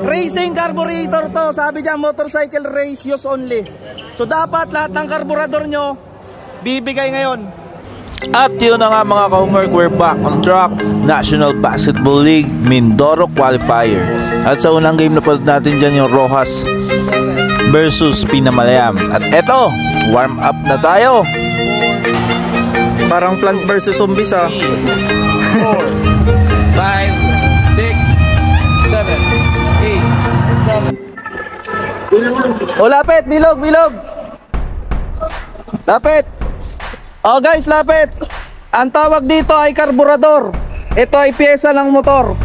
racing carburetor to. Sabi niya motorcycle race use only. So dapat lahat ng karburador nyo bibigay ngayon. At yun na nga mga ka-homework, we're back on track. National Basketball League Mindoro Qualifier. At sa unang game na pala natin dyan yung Rojas versus Pinamalayam. At eto, warm up na tayo. Parang Plant versus Zombies 4, 5, 6, 7, 8, 7. Oh, lapit, bilog. Lapit. Oh guys, lapit. Ang tawag dito ay karburador. Ito ay piyesa ng motor.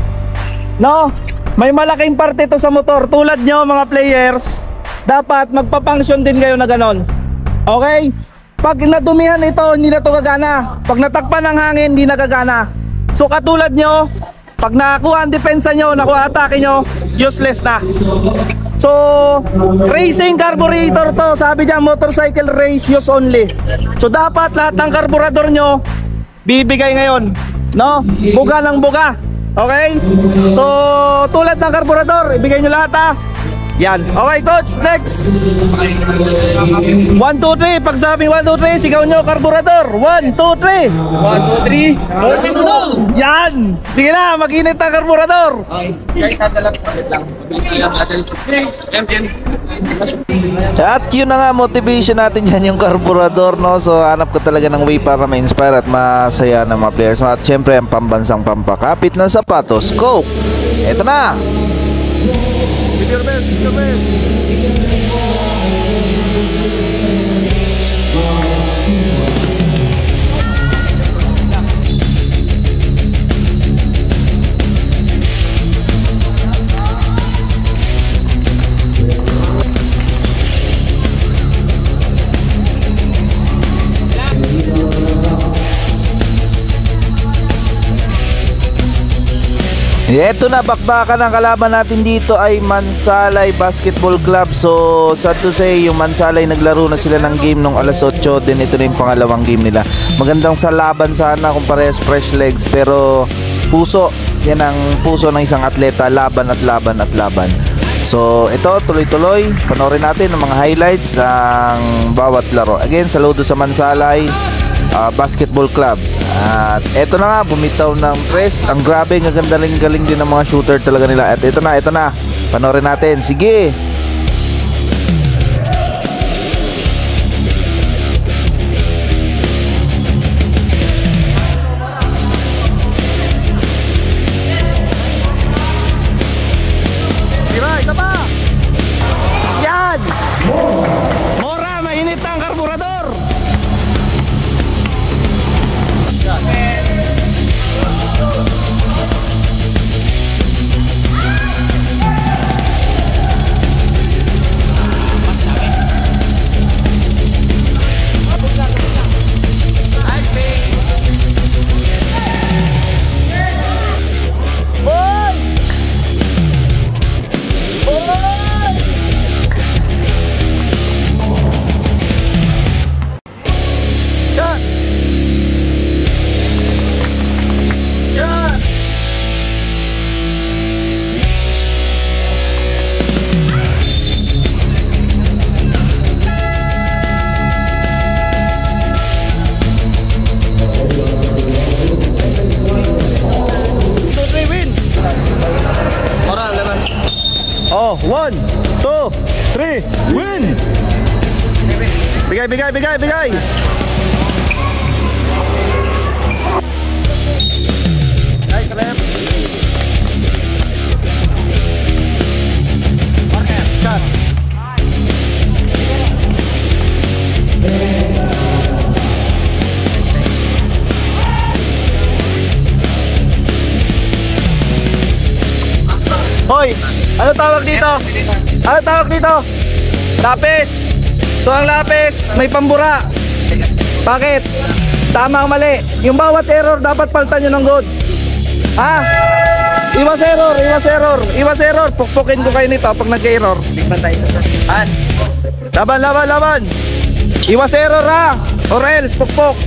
No? May malaking parte ito sa motor. Tulad nyo mga players, dapat magpa-function din kayo na ganon. Okay? Pag nadumihan ito, hindi na ito gagana. Pag natakpan ng hangin, hindi na gagana. So katulad nyo, pag nakuha ang depensa nyo, nakuha atake nyo, useless na. So, racing carburetor to. Sabi niya motorcycle race use only. So dapat lahat ng karburador nyo bibigay ngayon, no? Buga ng buga. Okay? So tulad ng karburador, ibigay nyo lahat ha. Yan. Okay coach, next. 1, 2, 3. Pag sabi 1, 2, 3, sigaw nyo karburador. 1, 2, 3. 1, 2, 3. Yan. Sige na, mag-init ang karburador. Okay. Guys, hatalang lang. Mabilis na lang natin. At yun na nga, motivation natin yan yung karburador, no? So hanap ka talaga ng way para ma-inspire at masaya ng mga players. At syempre ang pambansang pampakapit ng sapatos, Coke. Eto na. Your best, your best. Ito na, bakbakan ang kalaban natin dito ay Mansalay Basketball Club. So sad to say, yung Mansalay naglaro na sila ng game nung alas 8. Then ito na yung pangalawang game nila. Magandang sa laban sana kung parehas fresh legs. Pero puso, yan ang puso ng isang atleta. Laban at laban at laban. So ito, tuloy-tuloy. Panoorin natin ang mga highlights ng bawat laro. Again, saludo sa Mansalay Basketball Club. At eto na nga, bumitaw ng press. Ang grabe, ang galing din ng mga shooter talaga nila. At ito na, panoorin natin. Sige. Diba, isa pa. Yan. Mora, mainit ang karburador. Oh, 1, 2, 3, win! Bigay! Nice, rep. Corner, shot. Hoy! Ano tawag dito? Lapis. So ang lapis may pambura. Bakit? Tama ang mali. Yung bawat error dapat palitan nyo ng goods. Ha? Iwas error. Pukpukin ko kayo nito pag nag-error. Hands. Laban. Iwas error ha. Or else pukpok.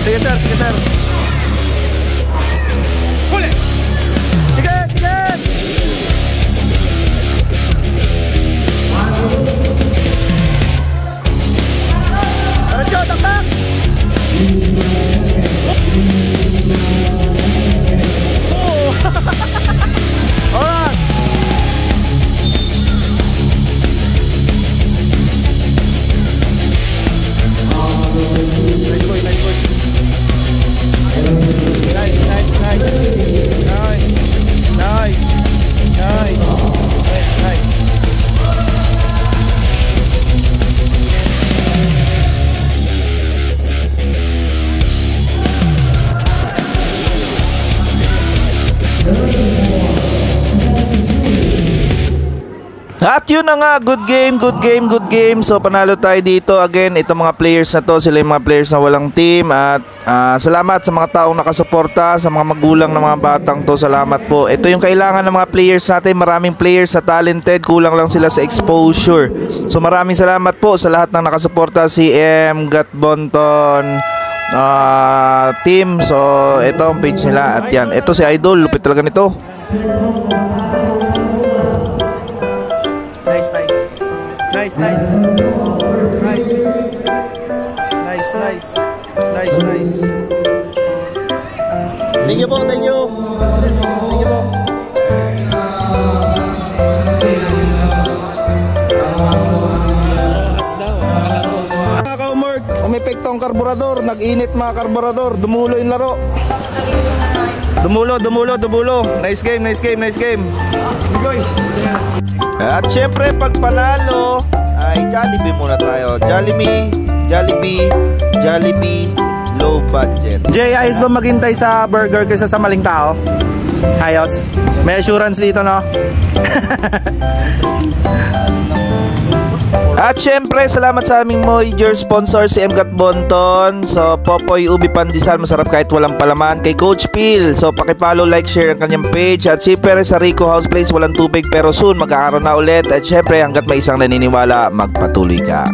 Sige sir, sige sir. Tiget, tiget! Diretso, taktak! Oh! Alright! Nice boy, nice boy. Nice, nice, nice. Nice. Nice. Nice. Nice, nice. At yun na nga, good game, good game, good game. So panalo tayo dito. Again, itong mga players na to, sila yung mga players na walang team. At salamat sa mga taong nakasuporta, sa mga magulang ng mga batang to, salamat po. Ito yung kailangan ng mga players natin. Maraming players na talented, kulang lang sila sa exposure. So maraming salamat po sa lahat ng nakasuporta. Si M. Gatbonton team. So ito ang page nila. At yan, ito si Idol, lupit talaga nito. Nice, nice. Nice, nice. Nice. Nice, nice. Nice, nice. Thank you po, thank you. Thank you po. Mga ka-umorg, umepekto ang karburador. Nag-init mga karburador. Dumulo yung laro. Dumulo, dumulo, dumulo. Nice game, nice game, nice game. At syempre pag panalo ay Jollibee muna tayo. Jollibee low budget. Jay, ayos ba maghintay sa burger kaysa sa maling tao? Ayos. May assurance dito, no? At syempre salamat sa aming major sponsor si M. Gatbonton. So Popoy Ubi Pandesal, masarap kahit walang palaman. Kay Coach Phil, so pakipollow, like, share ang kanyang page. At syempre sa Rico House Place, walang tubig pero soon magkakaroon na ulit. At syempre hanggat may isang naniniwala, magpatuloy ka.